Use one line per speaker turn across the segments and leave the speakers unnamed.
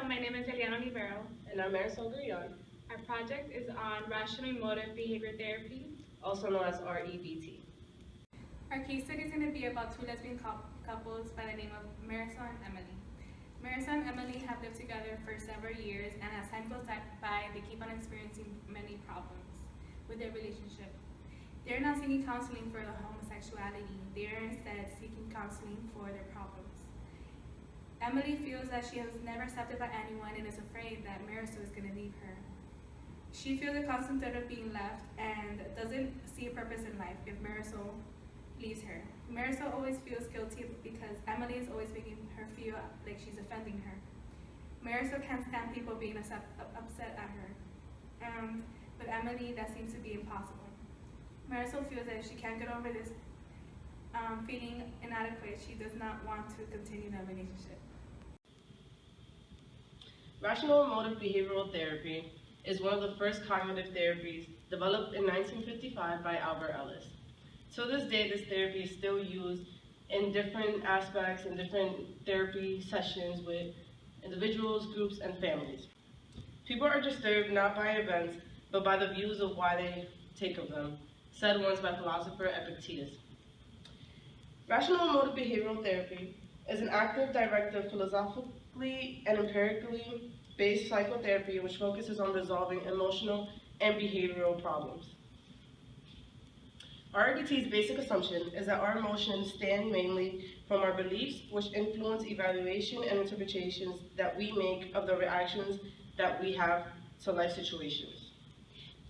my name is Eliana Olivero.
And I'm Marisol Guillon,
Our project is on rational emotive behavior therapy.
also known as REBT.
Our case study is going to be about two lesbian couples by the name of Marisol and Emily. Marisol and Emily have lived together for several years, and as time goes by, they keep on experiencing many problems with their relationship. They're not seeking counseling for their homosexuality, they're instead seeking counseling for their problems. Emily feels that she was never accepted by anyone and is afraid that Marisol is going to leave her. She feels a constant threat of being left and doesn't see a purpose in life if Marisol leaves her. Marisol always feels guilty because Emily is always making her feel like she's offending her. Marisol can't stand people being upset at her. With Emily, that seems to be impossible. Marisol feels that if she can't get over this feeling inadequate, she does not want to continue that relationship.
Rational emotive behavioral therapy is one of the first cognitive therapies developed in 1955 by Albert Ellis. To this day, this therapy is still used in different aspects and different therapy sessions with individuals, groups, and families. People are disturbed not by events, but by the views of why they take of them, said once by philosopher Epictetus. Rational emotive behavioral therapy is an active, directive, philosophically and empirically based psychotherapy which focuses on resolving emotional and behavioral problems. REBT's basic assumption is that our emotions stem mainly from our beliefs, which influence evaluation and interpretations that we make of the reactions that we have to life situations.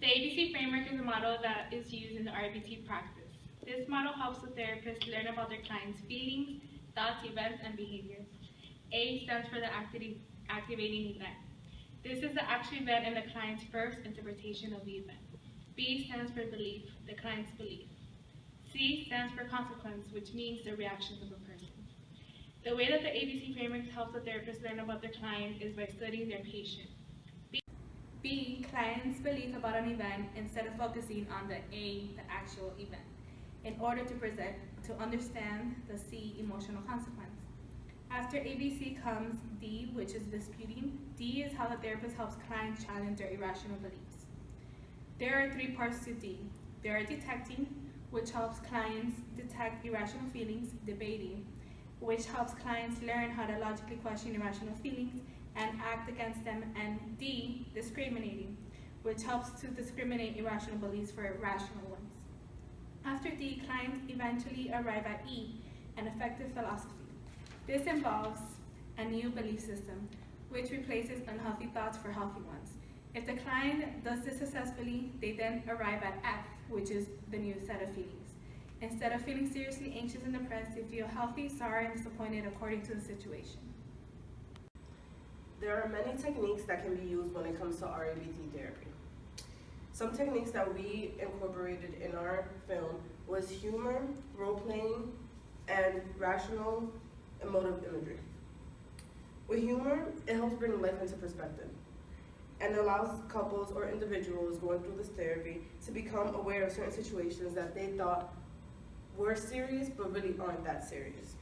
The ABC framework is a model that is used in the REBT practice. This model helps the therapist learn about their client's feelings, thoughts, events, and behaviors. A stands for the activating event. This is the actual event in the client's first interpretation of the event. B stands for belief, the client's belief. C stands for consequence, which means the reactions of a person. The way that the ABC framework helps the therapist learn about their client is by studying their patient. B, client's belief about an event instead of focusing on the A, the actual event, in order to understand the C, emotional consequence. After ABC comes D, which is disputing. D is how the therapist helps clients challenge their irrational beliefs. There are three parts to D. There are detecting, which helps clients detect irrational feelings, debating, which helps clients learn how to logically question irrational feelings and act against them, and D, discriminating, which helps to discriminate irrational beliefs for rational ones. After D, clients eventually arrive at E, an effective philosophy. This involves a new belief system, which replaces unhealthy thoughts for healthy ones. If the client does this successfully, they then arrive at F, which is the new set of feelings. Instead of feeling seriously anxious and depressed, they feel healthy, sorry, and disappointed according to the situation.
There are many techniques that can be used when it comes to REBT therapy. Some techniques that we incorporated in our film was humor, role-playing, and rational emotive imagery. With humor, it helps bring life into perspective and allows couples or individuals going through this therapy to become aware of certain situations that they thought were serious but really aren't that serious.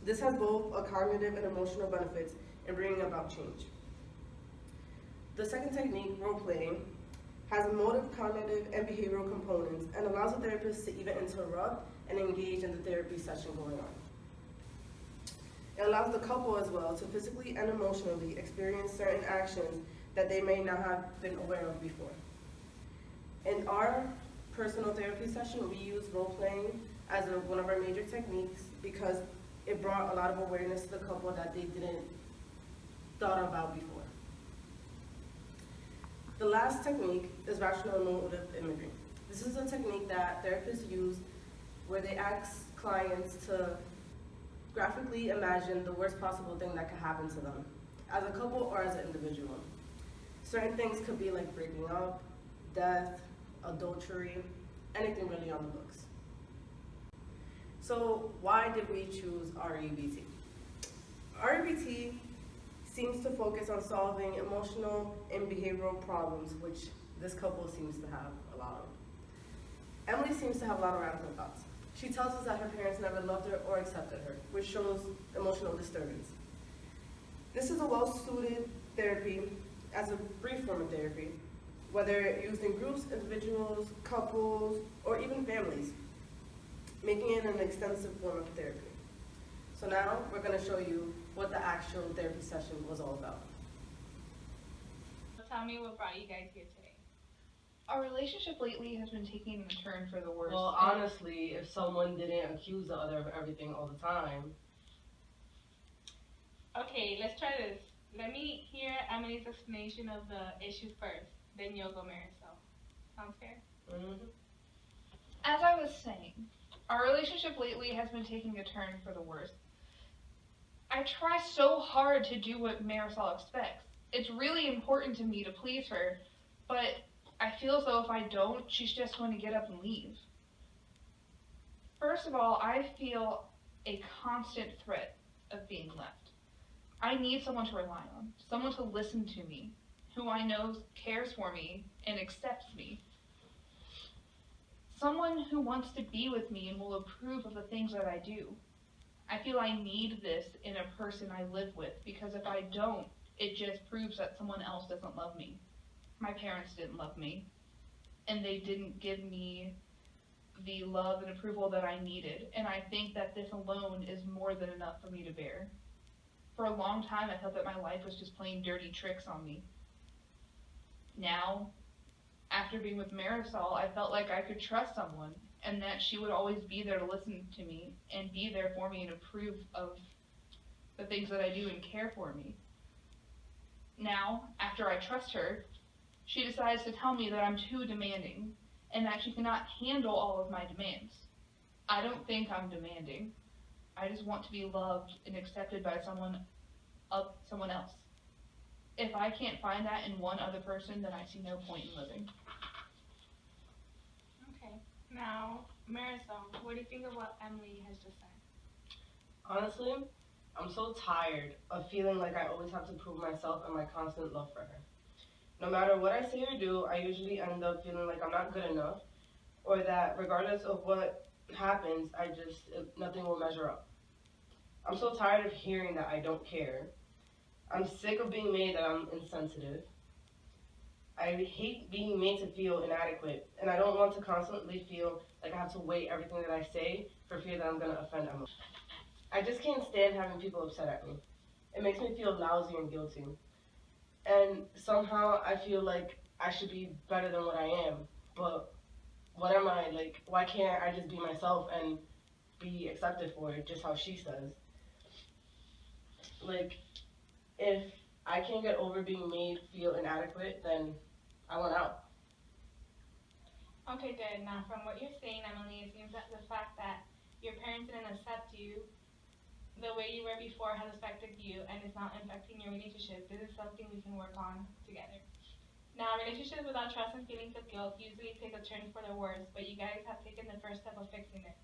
This has both a cognitive and emotional benefits in bringing about change. The second technique, role-playing, has emotive, cognitive, and behavioral components and allows the therapist to even interrupt and engage in the therapy session going on. It allows the couple as well to physically and emotionally experience certain actions that they may not have been aware of before. In our personal therapy session, we use role-playing as one of our major techniques because it brought a lot of awareness to the couple that they didn't thought about before. The last technique is rational emotive imagery. This is a technique that therapists use where they ask clients to graphically imagine the worst possible thing that could happen to them, as a couple or as an individual. Certain things could be like breaking up, death, adultery, anything really on the books. So why did we choose REBT? REBT seems to focus on solving emotional and behavioral problems, which this couple seems to have a lot of. Emily seems to have a lot of radical thoughts. She tells us that her parents never loved her or accepted her, which shows emotional disturbance. This is a well-suited therapy as a brief form of therapy, whether used in groups, individuals, couples, or even families, making it an extensive form of therapy. So now we're going to show you what the actual therapy session was all about.
Tell me what brought you guys here today.
Our relationship lately has been taking a turn for the worse.
Well, honestly, if someone didn't accuse the other of everything all the time.
Okay, let's try this. Let me hear Emily's explanation of the issue first, then you'll go Marisol. Sounds fair?
Mm-hmm.
As I was saying, our relationship lately has been taking a turn for the worse. I try so hard to do what Marisol expects. It's really important to me to please her, but I feel as though if I don't, she's just going to get up and leave. First of all, I feel a constant threat of being left. I need someone to rely on, someone to listen to me, who I know cares for me and accepts me. Someone who wants to be with me and will approve of the things that I do. I feel I need this in a person I live with, because if I don't, it just proves that someone else doesn't love me. My parents didn't love me, and they didn't give me the love and approval that I needed, and I think that this alone is more than enough for me to bear. For a long time, I felt that my life was just playing dirty tricks on me. Now, after being with Marisol, I felt like I could trust someone, and that she would always be there to listen to me and be there for me and approve of the things that I do and care for me. Now, after I trust her, she decides to tell me that I'm too demanding and that she cannot handle all of my demands. I don't think I'm demanding. I just want to be loved and accepted by someone else. If I can't find that in one other person, then I see no point in living.
Okay. Now, Marisol, what do you think of what Emily has just said?
Honestly, I'm so tired of feeling like I always have to prove myself and my constant love for her. No matter what I say or do, I usually end up feeling like I'm not good enough, or that regardless of what happens, nothing will measure up. I'm so tired of hearing that I don't care. I'm sick of being made that I'm insensitive. I hate being made to feel inadequate, and I don't want to constantly feel like I have to weigh everything that I say for fear that I'm going to offend Emily. I just can't stand having people upset at me. It makes me feel lousy and guilty. And somehow I feel like I should be better than what I am. But what am I? Like, why can't I just be myself and be accepted for it, just how she says? Like, if I can't get over being made feel inadequate, then I want out.
Okay, good. Now, from what you're saying, Emily, it seems that the fact that your parents didn't accept you the way you were before has affected you and is not affecting your relationship. This is something we can work on together. Now, relationships without trust and feelings of guilt usually take a turn for the worse, but you guys have taken the first step of fixing it.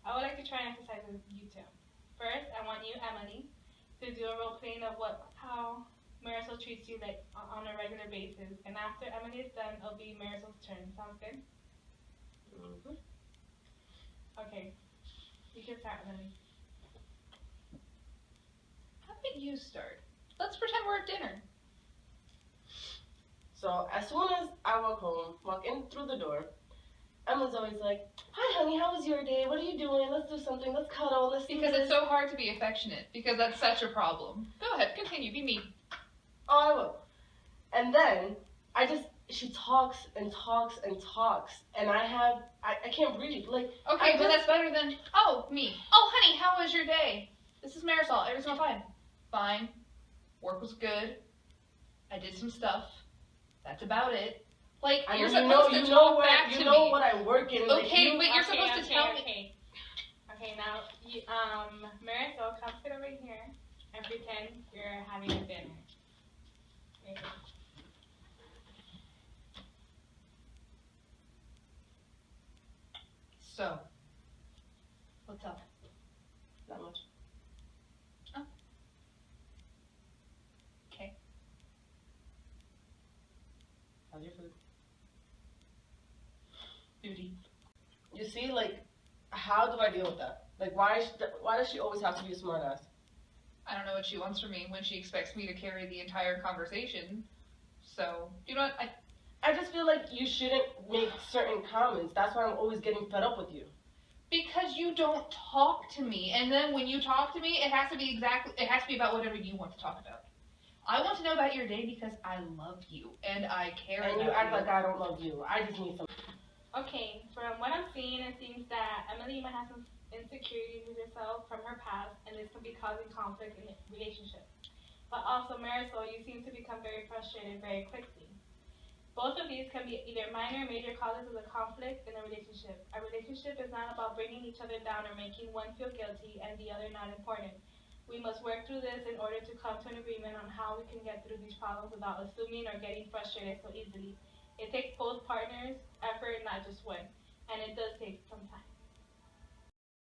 I would like to try and exercise with you two. First, I want you, Emily, to do a role playing of how Marisol treats you like on a regular basis. And after Emily is done, it'll be Marisol's turn. Sounds good?
Mm-hmm.
Okay. You can start, Emily.
How about you start? Let's pretend we're at dinner.
So as soon as I walk in through the door, Emma's always like, "Hi, honey, how was your day? What are you doing? Let's do something. Let's cuddle. Let's do
Because
this."
it's so hard to be affectionate, because that's such a problem. Go ahead, continue, be me.
Oh, I will. And then she talks and talks and talks, and I can't breathe. Like,
Okay, but that's better than, oh, me. Oh, honey, how was your day? This is Marisol. Everything's going fine. Fine. Work was good. I did some stuff. That's about it. Like, you're supposed to talk back to me.
You know what I work in.
Okay, but you're supposed to tell me.
Okay, now, Marisol, come sit over here and pretend you're having a dinner. Okay.
So, what's up?
Not much.
Oh. Okay.
How's your food?
Booty.
You see, like, how do I deal with that? Like, why does she always have to be a smartass?
I don't know what she wants from me when she expects me to carry the entire conversation. So, you know what?
I just feel like you shouldn't make certain comments. That's why I'm always getting fed up with you.
Because you don't talk to me, and then when you talk to me, it has to be about whatever you want to talk about. I want to know about your day because I love you and I care about you.
And you act like I don't love you. I just need some.
Okay, from what I'm seeing, it seems that Emily might have some insecurities with herself from her past, and this could be causing conflict in the relationship. But also, Marisol, you seem to become very frustrated very quickly. Both of these can be either minor or major causes of the conflict in a relationship. A relationship is not about bringing each other down or making one feel guilty and the other not important. We must work through this in order to come to an agreement on how we can get through these problems without assuming or getting frustrated so easily. It takes both partners' effort, not just one, and it does take some time.